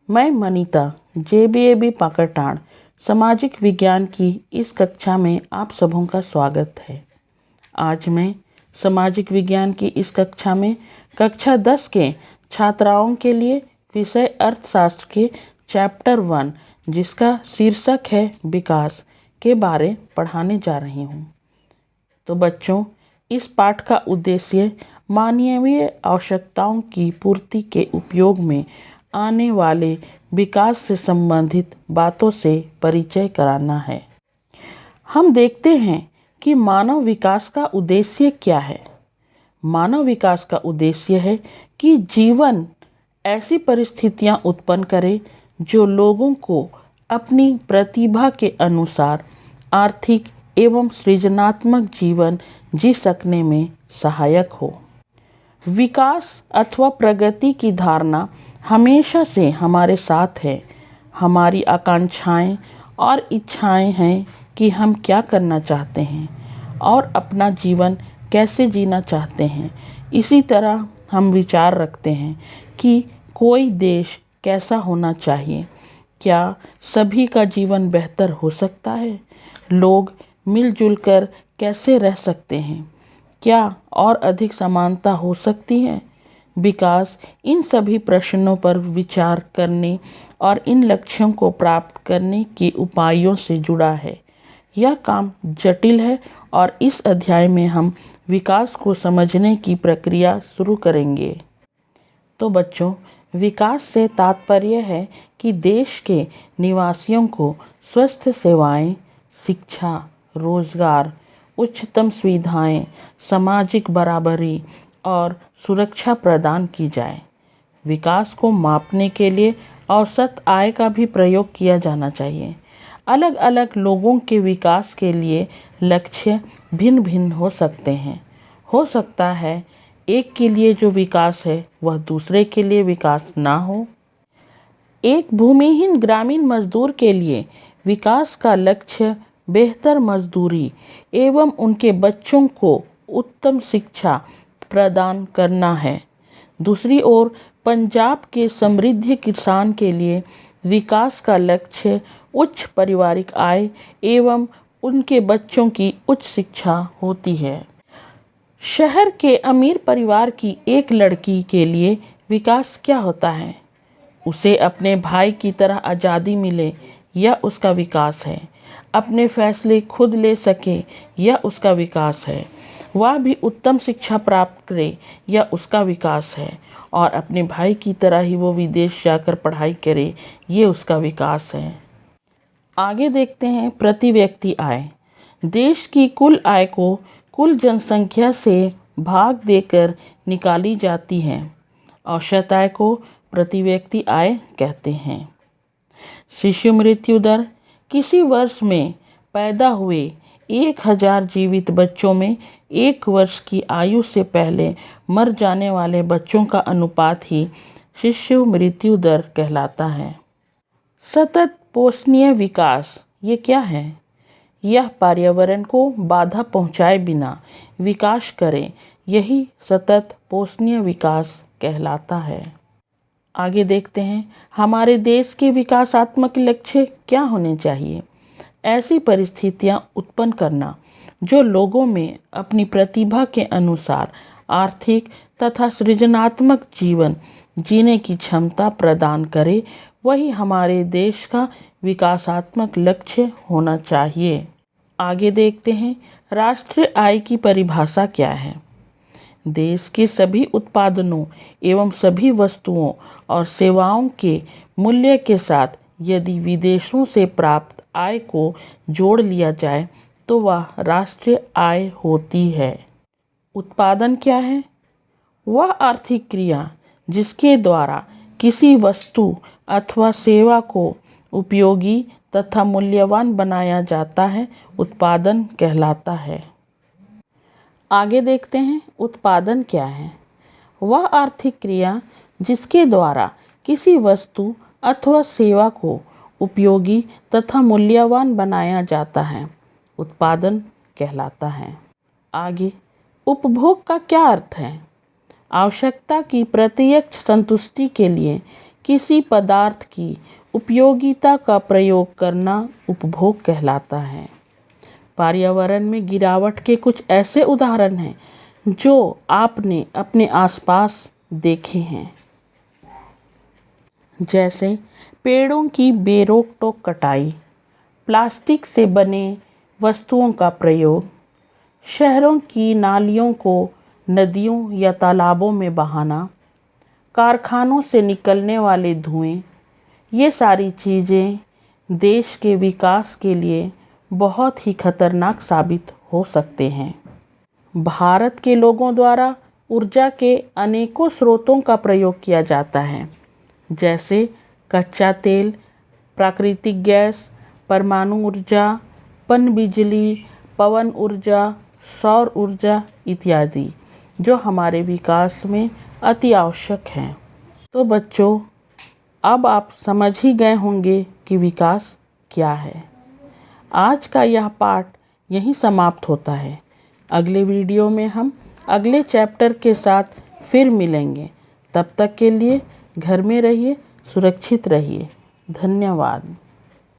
मैं मनीता JBAB पाकरटांड़ सामाजिक विज्ञान की इस कक्षा में आप सबों का स्वागत है। आज मैं सामाजिक विज्ञान की इस कक्षा में कक्षा 10 के छात्राओं के लिए विषय अर्थशास्त्र के चैप्टर 1 जिसका शीर्षक है विकास के बारे पढ़ाने जा रही हूँ। तो बच्चों, इस पाठ का उद्देश्य मानवीय आवश्यकताओं की पूर्ति के उपयोग में आने वाले विकास से संबंधित बातों से परिचय कराना है। हम देखते हैं कि मानव विकास का उद्देश्य क्या है। मानव विकास का उद्देश्य है कि जीवन ऐसी परिस्थितियां उत्पन्न करे जो लोगों को अपनी प्रतिभा के अनुसार आर्थिक एवं सृजनात्मक जीवन जी सकने में सहायक हो। विकास अथवा प्रगति की धारणा हमेशा से हमारे साथ है। हमारी आकांक्षाएं और इच्छाएं हैं कि हम क्या करना चाहते हैं और अपना जीवन कैसे जीना चाहते हैं। इसी तरह हम विचार रखते हैं कि कोई देश कैसा होना चाहिए, क्या सभी का जीवन बेहतर हो सकता है, लोग मिलजुल कर कैसे रह सकते हैं, क्या और अधिक समानता हो सकती है। विकास इन सभी प्रश्नों पर विचार करने और इन लक्ष्यों को प्राप्त करने के उपायों से जुड़ा है। यह काम जटिल है और इस अध्याय में हम विकास को समझने की प्रक्रिया शुरू करेंगे। तो बच्चों, विकास से तात्पर्य है कि देश के निवासियों को स्वस्थ सेवाएं, शिक्षा, रोजगार, उच्चतम सुविधाएं, सामाजिक बराबरी और सुरक्षा प्रदान की जाए। विकास को मापने के लिए औसत आय का भी प्रयोग किया जाना चाहिए। अलग अलग लोगों के विकास के लिए लक्ष्य भिन्न भिन्न हो सकते हैं। हो सकता है एक के लिए जो विकास है वह दूसरे के लिए विकास ना हो। एक भूमिहीन ग्रामीण मजदूर के लिए विकास का लक्ष्य बेहतर मजदूरी एवं उनके बच्चों को उत्तम शिक्षा प्रदान करना है। दूसरी ओर पंजाब के समृद्ध किसान के लिए विकास का लक्ष्य उच्च पारिवारिक आय एवं उनके बच्चों की उच्च शिक्षा होती है। शहर के अमीर परिवार की एक लड़की के लिए विकास क्या होता है? उसे अपने भाई की तरह आज़ादी मिले, यह उसका विकास है। अपने फैसले खुद ले सके, यह उसका विकास है। वह भी उत्तम शिक्षा प्राप्त करे, यह उसका विकास है। और अपने भाई की तरह ही वो विदेश जाकर पढ़ाई करे, ये उसका विकास है। आगे देखते हैं प्रति व्यक्ति आय। देश की कुल आय को कुल जनसंख्या से भाग देकर निकाली जाती है। औसत आय को प्रति व्यक्ति आय कहते हैं। शिशु मृत्यु दर किसी वर्ष में पैदा हुए 1000 जीवित बच्चों में 1 वर्ष की आयु से पहले मर जाने वाले बच्चों का अनुपात ही शिशु मृत्यु दर कहलाता है। सतत पोषणीय विकास ये क्या है? यह पर्यावरण को बाधा पहुंचाए बिना विकास करे, यही सतत पोषणीय विकास कहलाता है। आगे देखते हैं हमारे देश के विकासात्मक लक्ष्य क्या होने चाहिए। ऐसी परिस्थितियां उत्पन्न करना जो लोगों में अपनी प्रतिभा के अनुसार आर्थिक तथा सृजनात्मक जीवन जीने की क्षमता प्रदान करे, वही हमारे देश का विकासात्मक लक्ष्य होना चाहिए। आगे देखते हैं राष्ट्रीय आय की परिभाषा क्या है। देश के सभी उत्पादनों एवं सभी वस्तुओं और सेवाओं के मूल्य के साथ यदि विदेशों से प्राप्त आय को जोड़ लिया जाए तो वह राष्ट्रीय आय होती है। उत्पादन क्या है? वह आर्थिक क्रिया जिसके द्वारा किसी वस्तु अथवा सेवा को उपयोगी तथा मूल्यवान बनाया जाता है, उत्पादन कहलाता है। आगे देखते हैं उत्पादन क्या है। वह आर्थिक क्रिया जिसके द्वारा किसी वस्तु अथवा सेवा को उपयोगी तथा मूल्यवान बनाया जाता है, उत्पादन कहलाता है। आगे उपभोग का क्या अर्थ है? आवश्यकता की प्रत्यक्ष संतुष्टि के लिए किसी पदार्थ की उपयोगिता का प्रयोग करना उपभोग कहलाता है। पर्यावरण में गिरावट के कुछ ऐसे उदाहरण हैं जो आपने अपने आसपास देखे हैं, जैसे पेड़ों की बेरोक-टोक कटाई, प्लास्टिक से बने वस्तुओं का प्रयोग, शहरों की नालियों को नदियों या तालाबों में बहाना, कारखानों से निकलने वाले धुएं। ये सारी चीज़ें देश के विकास के लिए बहुत ही खतरनाक साबित हो सकते हैं। भारत के लोगों द्वारा ऊर्जा के अनेकों स्रोतों का प्रयोग किया जाता है, जैसे कच्चा तेल, प्राकृतिक गैस, परमाणु ऊर्जा, पनबिजली, पवन ऊर्जा, सौर ऊर्जा इत्यादि, जो हमारे विकास में अति आवश्यक हैं। तो बच्चों, अब आप समझ ही गए होंगे कि विकास क्या है। आज का यह पाठ यहीं समाप्त होता है। अगले वीडियो में हम अगले चैप्टर के साथ फिर मिलेंगे। तब तक के लिए घर में रहिए, सुरक्षित रहिए। धन्यवाद।